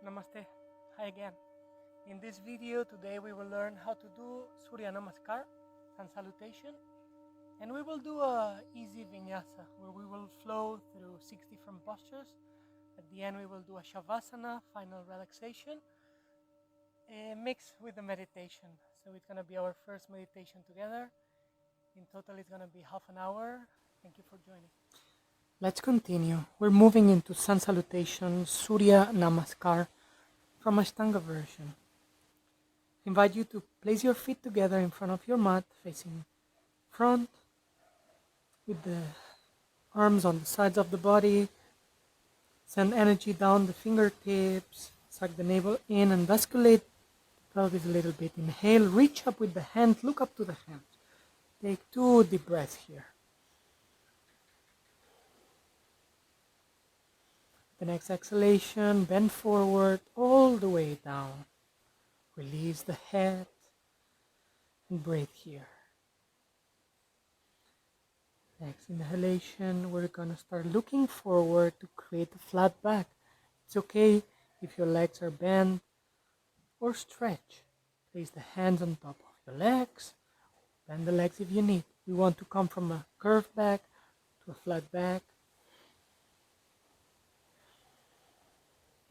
Namaste. Hi again. In this video today we will learn how to do Surya Namaskar, sun salutation, and we will do a easy Vinyasa where we will flow through 6 different postures. At the end we will do a Shavasana, final relaxation, mixed with the meditation. So it's going to be our first meditation together. In total it's going to be half an hour. Thank you for joining. Let's continue. We're moving into sun salutation, Surya Namaskar, from Ashtanga version. I invite you to place your feet together in front of your mat, facing front, with the arms on the sides of the body. Send energy down the fingertips, suck the navel in and vasculate the pelvis a little bit. Inhale, reach up with the hand, look up to the hand. Take 2 deep breaths here. The next exhalation, bend forward all the way down. Release the head and breathe here. Next inhalation, we're going to start looking forward to create a flat back. It's okay if your legs are bent or stretch. Place the hands on top of your legs. Bend the legs if you need. We want to come from a curved back to a flat back.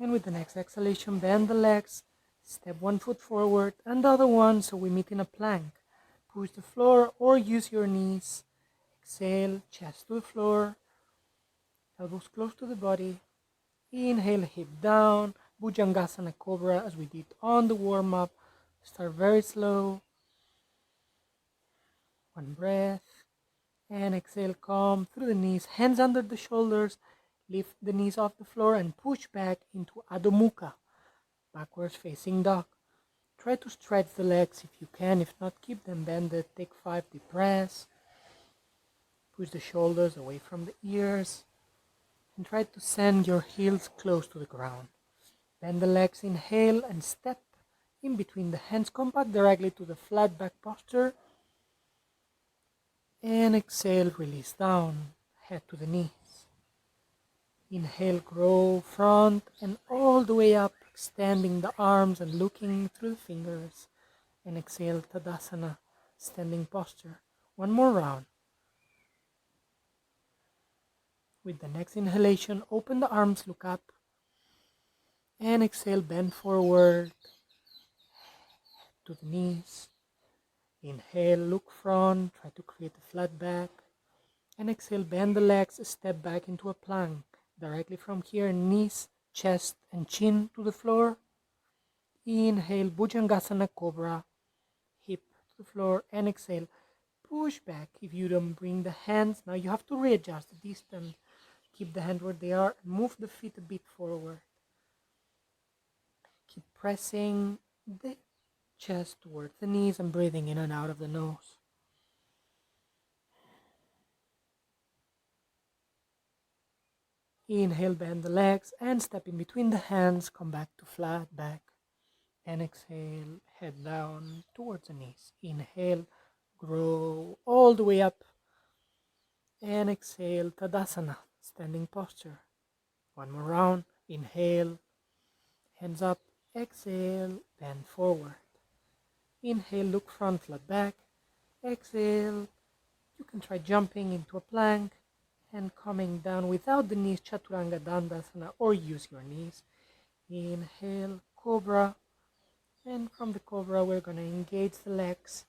And with the next exhalation, bend the legs. Step 1 foot forward and the other one so we meet in a plank. Push the floor or use your knees. Exhale, chest to the floor, elbows close to the body. Inhale, hip down, Bhujangasana Cobra as we did on the warm-up. Start very slow. 1 breath. And exhale, come through the knees, hands under the shoulders. Lift the knees off the floor and push back into Adho Mukha, backwards facing dog. Try to stretch the legs if you can. If not, keep them bended. Take 5 deep breaths. Push the shoulders away from the ears and try to send your heels close to the ground. Bend the legs, inhale and step in between the hands. Come back directly to the flat back posture. And exhale, release down, head to the knees. Inhale, grow front and all the way up, extending the arms and looking through the fingers. And exhale, Tadasana, standing posture. 1 more round. With the next inhalation, open the arms, look up. And exhale, bend forward to the knees. Inhale, look front, try to create a flat back. And exhale, bend the legs, step back into a plank. Directly from here, knees, chest and chin to the floor. Inhale, Bhujangasana Cobra, hip to the floor. And exhale, push back. If you don't bring the hands, now you have to readjust the distance. Keep the hands where they are and move the feet a bit forward. Keep pressing the chest towards the knees and breathing in and out of the nose. Inhale, bend the legs and step in between the hands. Come back to flat back. And exhale, head down towards the knees. Inhale, grow all the way up. And exhale, Tadasana, standing posture. 1 more round. Inhale, hands up. Exhale, bend forward. Inhale, look front, flat back. Exhale, you can try jumping into a plank and coming down without the knees, Chaturanga Dandasana, or use your knees. Inhale, Cobra. And from the Cobra, we're going to engage the legs.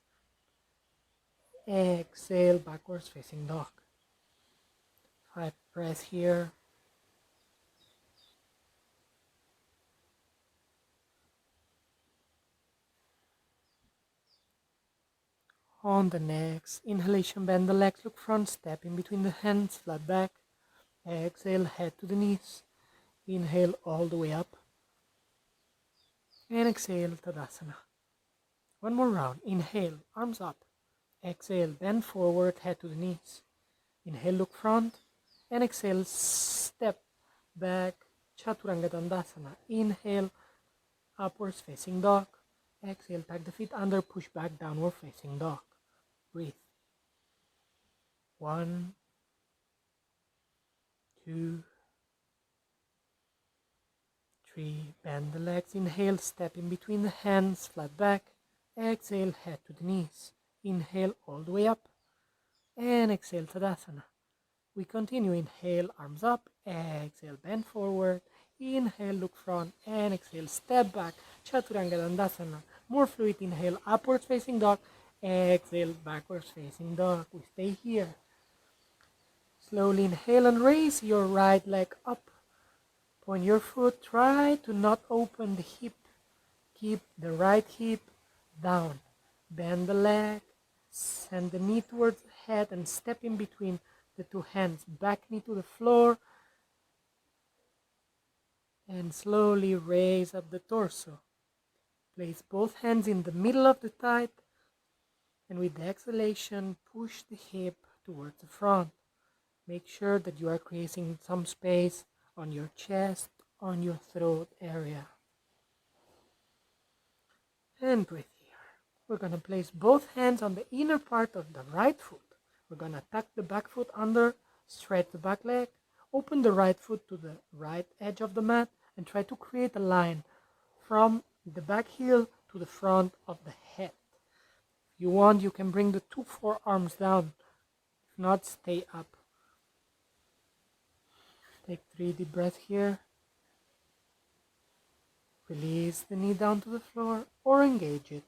Exhale, backwards facing dog. 5 breaths here. On the next inhalation, bend the legs, look front, step in between the hands, flat back. Exhale, head to the knees. Inhale all the way up. And exhale, Tadasana. 1 more round. Inhale, arms up. Exhale, bend forward, head to the knees. Inhale, look front. And exhale, step back, Chaturanga Dandasana. Inhale, upwards facing dog. Exhale, tuck the feet under, push back, downward facing dog. Breathe. 1, 2, 3. Bend the legs. Inhale, step in between the hands, flat back. Exhale, head to the knees. Inhale all the way up. And exhale, Tadasana. We continue. Inhale, arms up. Exhale, bend forward. Inhale, look front. And exhale, step back. Chaturanga Dandasana. More fluid. Inhale, upwards facing dog. Exhale, backwards facing dog. We stay here. Slowly inhale and raise your right leg up. Point your foot. Try to not open the hip. Keep the right hip down. Bend the leg. Send the knee towards the head and step in between the two hands. Back knee to the floor. And slowly raise up the torso. Place both hands in the middle of the thigh. And with the exhalation, push the hip towards the front. Make sure that you are creating some space on your chest, on your throat area. And breathe here. We're going to place both hands on the inner part of the right foot. We're going to tuck the back foot under, stretch the back leg, open the right foot to the right edge of the mat, and try to create a line from the back heel to the front of the head. If you want, you can bring the 2 forearms down. If not, stay up. Take 3 deep breaths here. Release the knee down to the floor or engage it.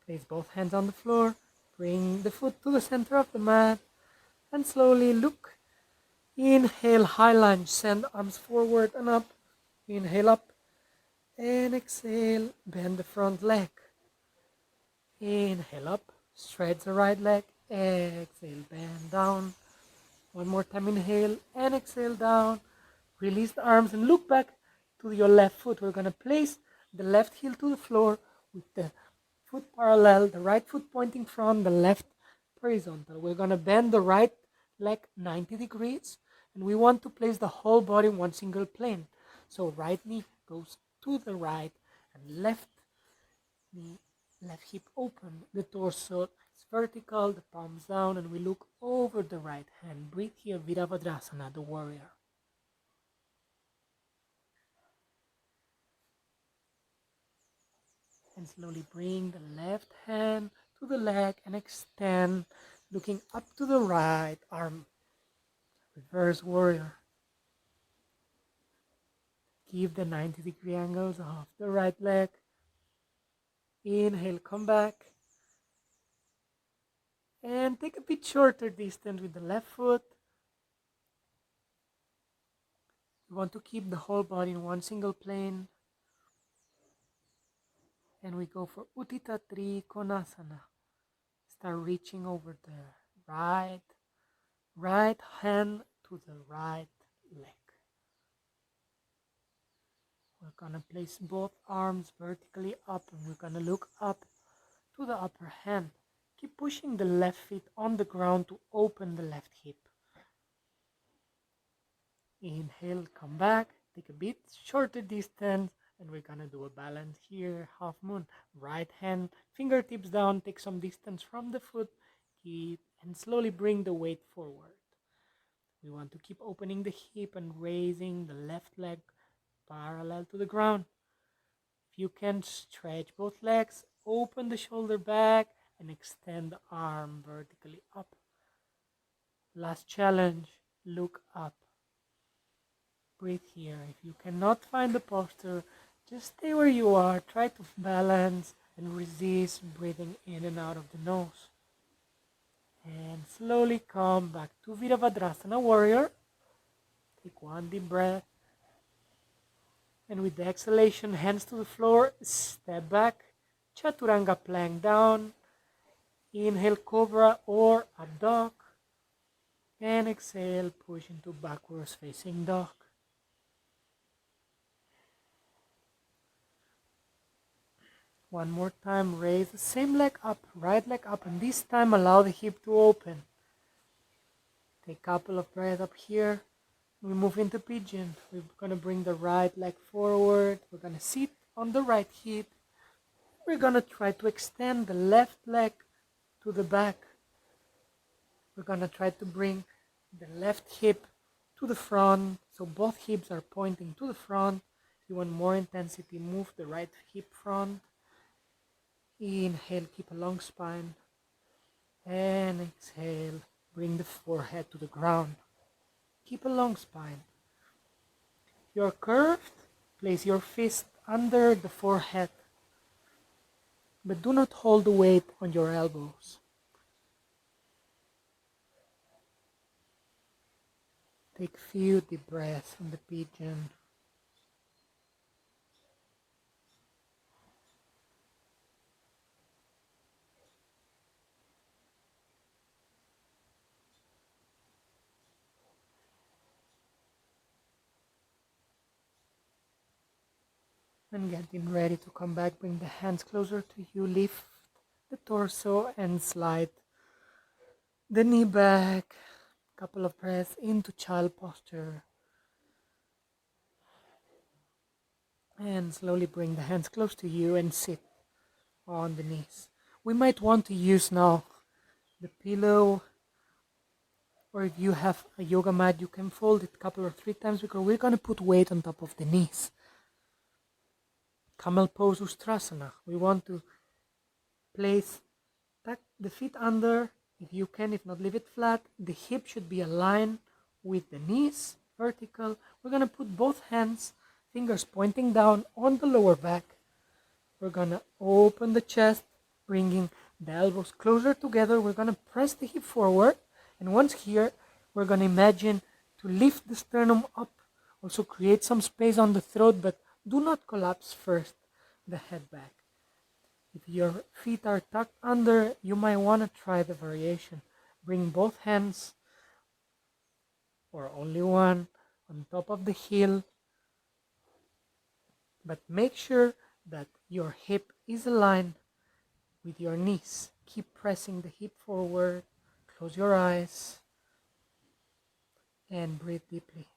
Place both hands on the floor. Bring the foot to the center of the mat and slowly look. Inhale, high lunge. Send arms forward and up. Inhale up and exhale. Bend the front leg. Inhale up. Stretch the right leg. Exhale, bend down. One more time, inhale and exhale down. Release the arms and look back to your left foot. We're going to place the left heel to the floor with the foot parallel, the right foot pointing front, the left horizontal. We're going to bend the right leg 90 degrees and we want to place the whole body in one single plane. So right knee goes to the right and left knee, left hip open, the torso is vertical, the palms down, and we look over the right hand. Breathe here, Virabhadrasana, the warrior. And slowly bring the left hand to the leg and extend, looking up to the right arm. Reverse warrior. Keep the 90-degree angles of the right leg. Inhale, come back. And take a bit shorter distance with the left foot. You want to keep the whole body in one single plane. And we go for Uttita Trikonasana. Start reaching over the right hand to the right leg. We're going to place both arms vertically up and we're going to look up to the upper hand. Keep pushing the left feet on the ground to open the left hip. Inhale, come back, take a bit shorter distance, and we're gonna do a balance here, half moon. Right hand, fingertips down, take some distance from the foot, keep, and slowly bring the weight forward. We want to keep opening the hip and raising the left leg parallel to the ground. If you can, stretch both legs, open the shoulder back, and extend the arm vertically up. Last challenge, look up. Breathe here. If you cannot find the posture, just stay where you are. Try to balance and resist breathing in and out of the nose. And slowly come back to Virabhadrasana warrior. Take one deep breath. And with the exhalation, hands to the floor, step back. Chaturanga plank down. Inhale, cobra or up dog. And exhale, push into backwards facing dog. One more time, raise the same leg up, right leg up, and this time allow the hip to open. Take a couple of breaths up here. We move into pigeon. We're going to bring the right leg forward. We're going to sit on the right hip. We're going to try to extend the left leg to the back. We're going to try to bring the left hip to the front, so both hips are pointing to the front. If you want more intensity, move the right hip front. Inhale, keep a long spine. And exhale, bring the forehead to the ground. Keep a long spine. If you're curved, place your fist under the forehead, but do not hold the weight on your elbows. Take a few deep breaths in the pigeon. And getting ready to come back, bring the hands closer to you, lift the torso and slide the knee back. Couple of breaths into child posture. And slowly bring the hands close to you and sit on the knees. We might want to use now the pillow, or if you have a yoga mat, you can fold it a couple or 3 times because we're going to put weight on top of the knees. Camel pose Ustrasana. We want to place, tuck the feet under, if you can, if not leave it flat. The hip should be aligned with the knees, vertical. We're going to put both hands, fingers pointing down on the lower back. We're going to open the chest, bringing the elbows closer together. We're going to press the hip forward. And once here, we're going to imagine to lift the sternum up. Also create some space on the throat, but do not collapse first the head back. If your feet are tucked under, you might want to try the variation. Bring both hands, or only one, on top of the heel. But make sure that your hip is aligned with your knees. Keep pressing the hip forward. Close your eyes and breathe deeply.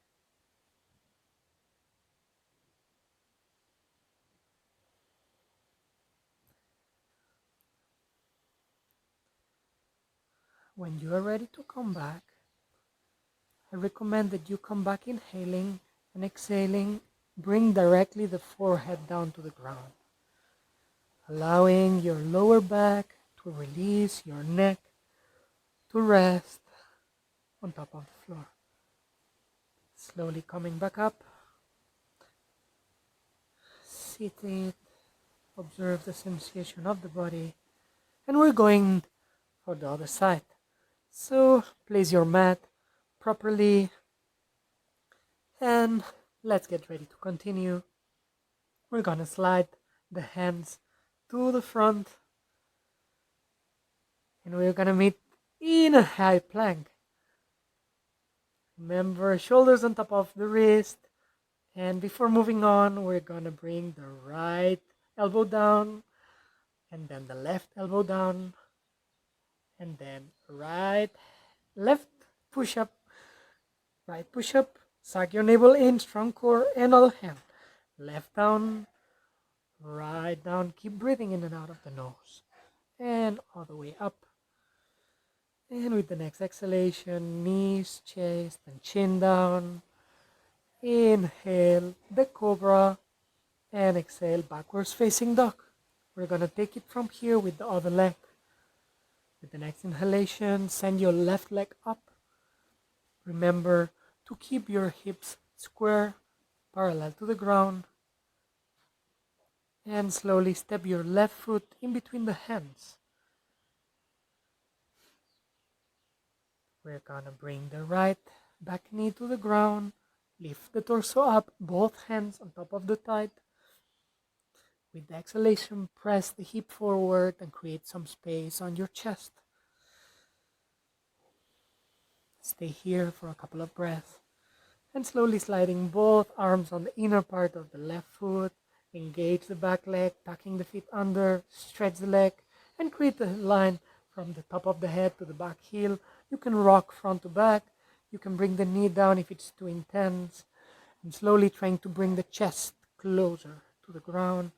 When you are ready to come back, I recommend that you come back inhaling and exhaling. Bring directly the forehead down to the ground, allowing your lower back to release, your neck to rest on top of the floor. Slowly coming back up, sitting, observe the sensation of the body, and we're going for the other side. So place your mat properly and let's get ready to continue. We're gonna slide the hands to the front and we're gonna meet in a high plank. Remember, shoulders on top of the wrist, and before moving on, we're gonna bring the right elbow down and then the left elbow down and then left push up, right push up, suck your navel in, strong core and other hand, left down, right down, keep breathing in and out of the nose and all the way up. And with the next exhalation, knees, chest and chin down. Inhale the cobra and exhale backwards facing dog. We're gonna take it from here with the other leg. With the next inhalation, send your left leg up. Remember to keep your hips square, parallel to the ground. And slowly step your left foot in between the hands. We're gonna bring the right back knee to the ground. Lift the torso up, both hands on top of the thigh. With the exhalation, press the hip forward and create some space on your chest. Stay here for a couple of breaths. And slowly sliding both arms on the inner part of the left foot. Engage the back leg, tucking the feet under, stretch the leg, and create a line from the top of the head to the back heel. You can rock front to back. You can bring the knee down if it's too intense. And slowly trying to bring the chest closer to the ground.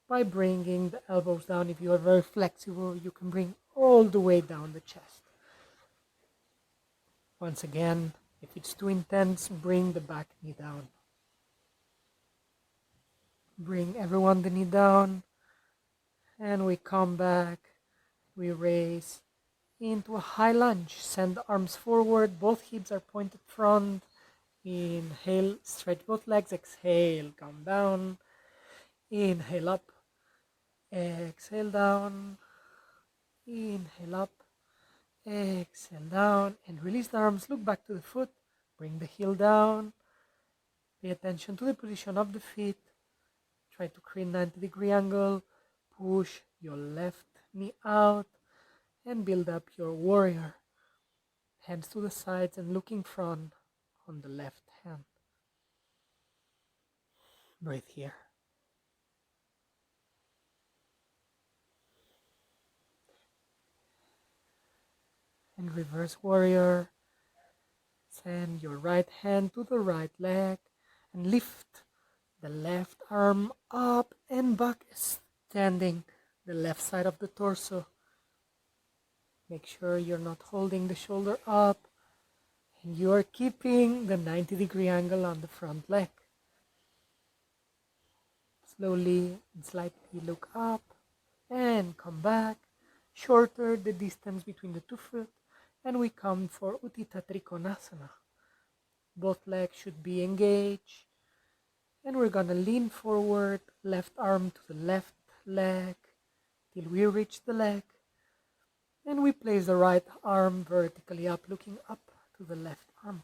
By bringing the elbows down, if you are very flexible, you can bring all the way down the chest. Once again, If it's too intense, bring the back knee down. Bring everyone the knee down, and we come back. We raise into a high lunge. Send the arms forward, both hips are pointed front. Inhale, stretch both legs. Exhale, come down. Inhale up. Exhale down. Inhale up. Exhale down. And release the arms. Look back to the foot. Bring the heel down. Pay attention to the position of the feet. Try to create 90-degree angle. Push your left knee out. And build up your warrior. Hands to the sides and looking front on the left hand. Breathe here. And reverse warrior. Send your right hand to the right leg and lift the left arm up and back, extending the left side of the torso. Make sure you're not holding the shoulder up and you are keeping the 90-degree angle on the front leg. Slowly and slightly look up and come back. Shorter the distance between the two feet, and we come for Utthita Trikonasana. Both legs should be engaged, and we're gonna lean forward, left arm to the left leg till we reach the leg, and we place the right arm vertically up, looking up to the left arm.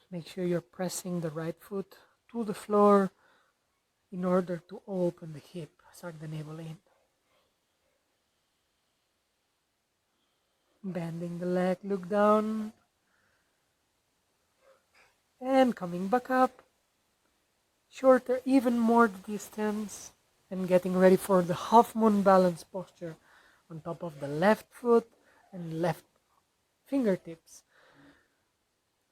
Make sure you're pressing the right foot to the floor in order to open the hip. Suck the navel in. Bending the leg, look down. And coming back up. Shorter even more the distance. And getting ready for the half moon balance posture on top of the left foot and left fingertips.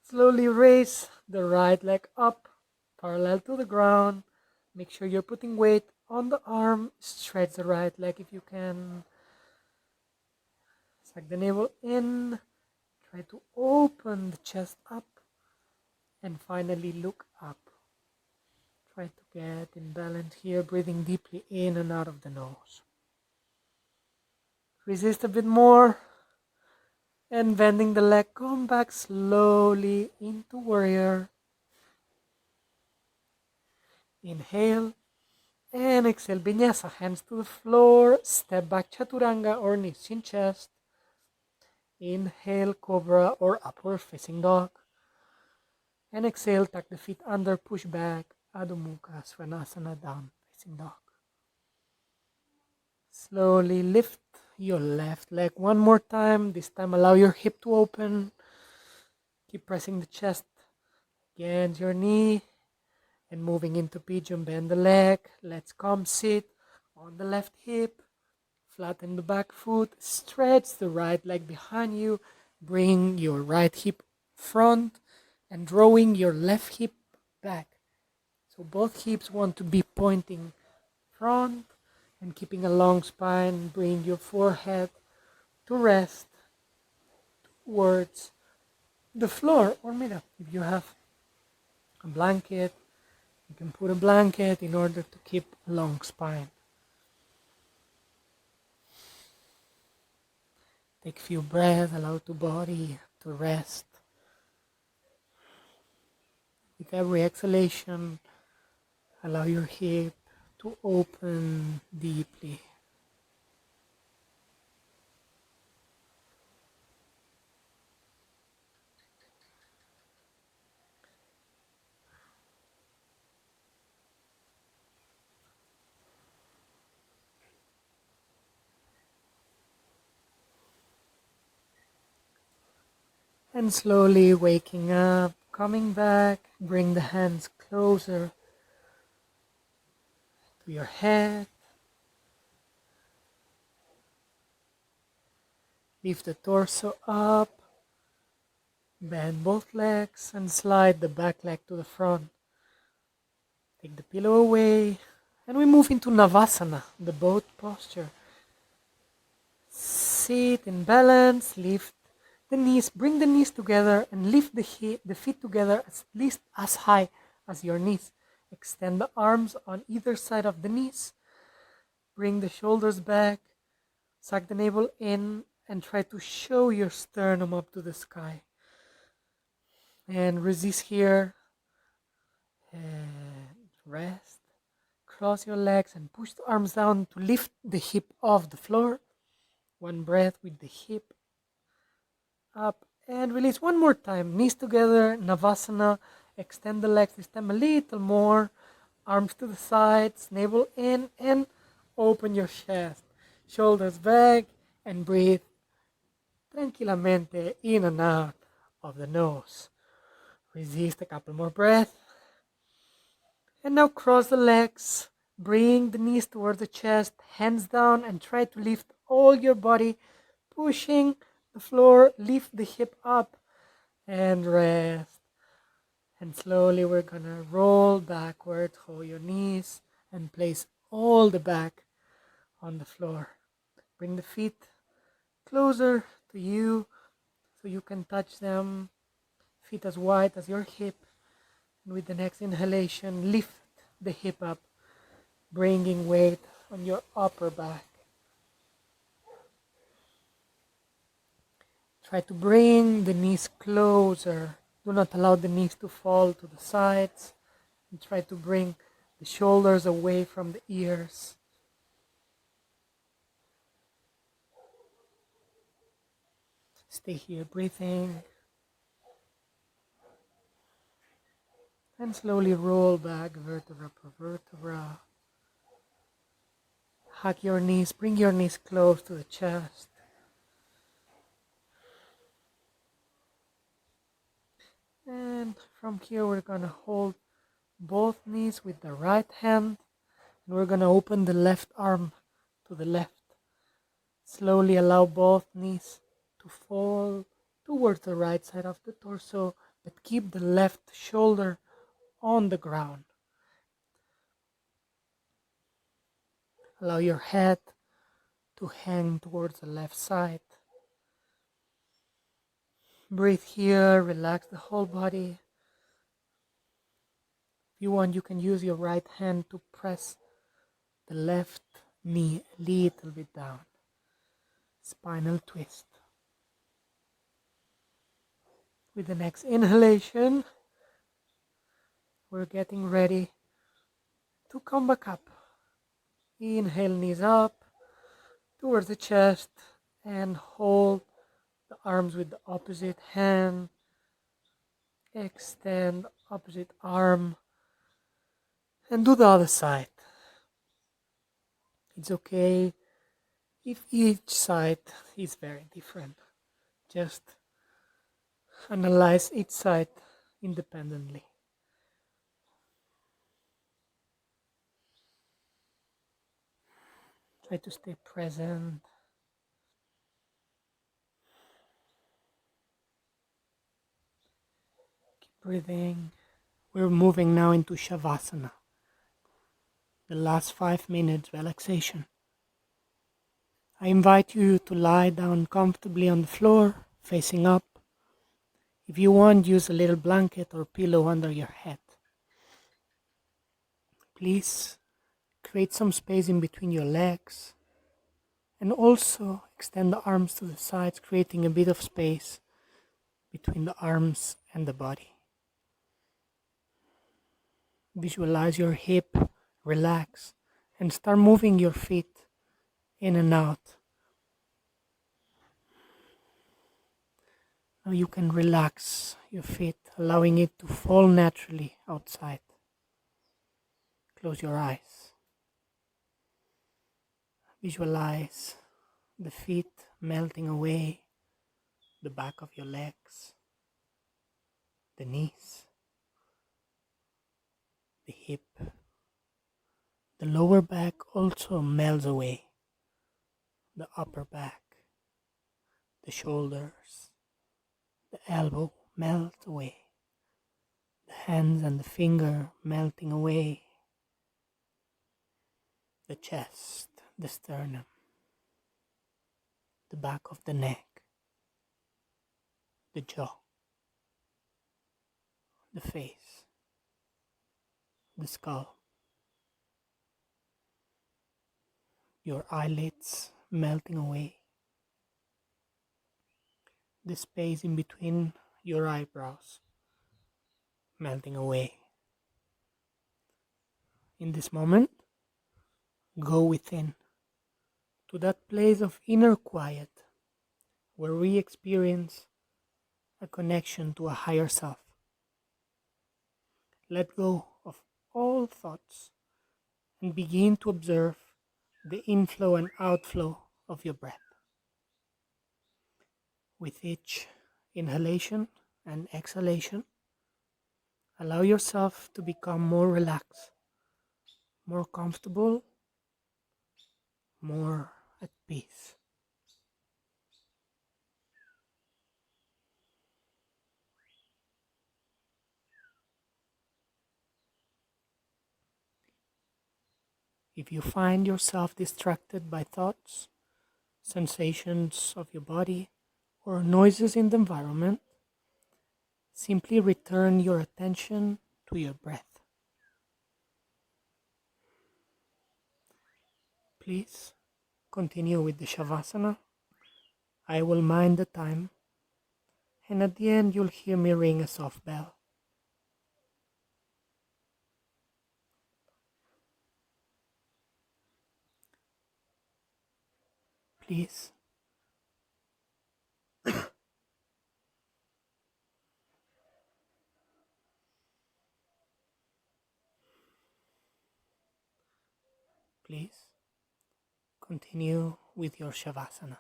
Slowly raise the right leg up, parallel to the ground. Make sure you're putting weight on the arm. Stretch the right leg if you can. Suck the navel in. Try to open the chest up. And finally look up. Try to get in balance here, breathing deeply in and out of the nose. Resist a bit more. And bending the leg, come back slowly into warrior. Inhale and exhale, Vinyasa, hands to the floor, step back, Chaturanga or knees in chest. Inhale, Cobra or upward facing dog. And exhale, tuck the feet under, push back, Adho Mukha Svanasana, down facing dog. Slowly lift your left leg one more time. This time allow your hip to open. Keep pressing the chest against your knee. And moving into pigeon, bend the leg. Let's come sit on the left hip. Flatten the back foot. Stretch the right leg behind you. Bring your right hip front and drawing your left hip back. So both hips want to be pointing front and keeping a long spine. Bring your forehead to rest towards the floor or middle. If you have a blanket, you can put a blanket in order to keep a long spine. Take a few breaths, allow the body to rest. With every exhalation, allow your hip to open deeply. And slowly waking up, coming back, bring the hands closer to your head. Lift the torso up, bend both legs and slide the back leg to the front. Take the pillow away and we move into Navasana, the boat posture. Sit in balance, lift the knees, bring the knees together and lift the feet together at least as high as your knees. Extend the arms on either side of the knees. Bring the shoulders back, suck the navel in, and try to show your sternum up to the sky. And resist here. And rest. Cross your legs and push the arms down to lift the hip off the floor. One breath with the hip up and release one more time. Knees together, Navasana. Extend the legs this time a little more. Arms to the sides, navel in, and open your chest. Shoulders back and breathe tranquilamente in and out of the nose. Resist a couple more breaths. And now cross the legs. Bring the knees towards the chest, hands down, and try to lift all your body, pushing the floor. Lift the hip up and rest. And slowly we're gonna roll backward, hold your knees, and place all the back on the floor. Bring the feet closer to you so you can touch them, feet as wide as your hip. And with the next inhalation, lift the hip up, bringing weight on your upper back. Try to bring the knees closer. Do not allow the knees to fall to the sides. And try to bring the shoulders away from the ears. Stay here breathing. And slowly roll back vertebra per vertebra. Hug your knees, bring your knees close to the chest. And from here we're gonna hold both knees with the right hand. And we're gonna open the left arm to the left. Slowly allow both knees to fall towards the right side of the torso, but keep the left shoulder on the ground. Allow your head to hang towards the left side. Breathe here, relax the whole body. If you want, you can use your right hand to press the left knee a little bit down. Spinal twist. With the next inhalation, we're getting ready to come back up. Inhale, knees up towards the chest and hold the arms with the opposite hand. Extend opposite arm and do the other side. It's okay if each side is very different. Just analyze each side independently. Try to stay present. Keep breathing. We're moving now into Shavasana, the last 5 minutes relaxation. I invite you to lie down comfortably on the floor, facing up. If you want, use a little blanket or pillow under your head. Please create some space in between your legs and also extend the arms to the sides, creating a bit of space between the arms and the body. Visualize your hip relax and start moving your feet in and out. Now you can relax your feet, allowing it to fall naturally outside. Close your eyes. Visualize the feet melting away, the back of your legs, the knees, the hip. The lower back also melts away, the upper back, the shoulders, the elbow melts away, the hands and the finger melting away, the chest, the sternum, the back of the neck, the jaw, the face, the skull, your eyelids melting away, the space in between your eyebrows melting away. In this moment, go within to that place of inner quiet where we experience a connection to a higher self. Let go of all thoughts and begin to observe the inflow and outflow of your breath. With each inhalation and exhalation, allow yourself to become more relaxed, more comfortable, more at peace. If you find yourself distracted by thoughts, sensations of your body, or noises in the environment, simply return your attention to your breath. Please continue with the Shavasana. I will mind the time, and at the end you'll hear me ring a soft bell. Please continue with your Shavasana.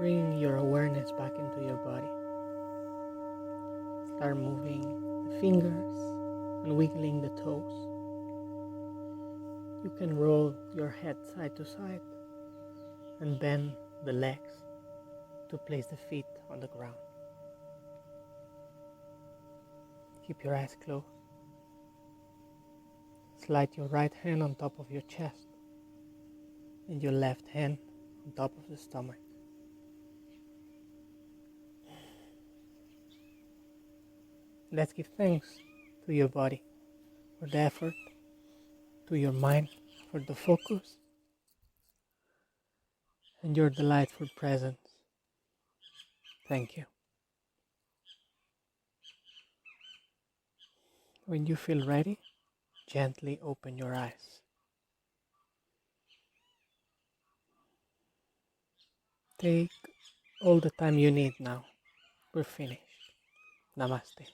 Bring your awareness back into your body. Start moving the fingers and wiggling the toes. You can roll your head side to side and bend the legs to place the feet on the ground. Keep your eyes closed. Slide your right hand on top of your chest and your left hand on top of the stomach. Let's give thanks to your body for the effort, to your mind for the focus, and your delightful presence. Thank you. When you feel ready, gently open your eyes. Take all the time you need now. We're finished. Namaste.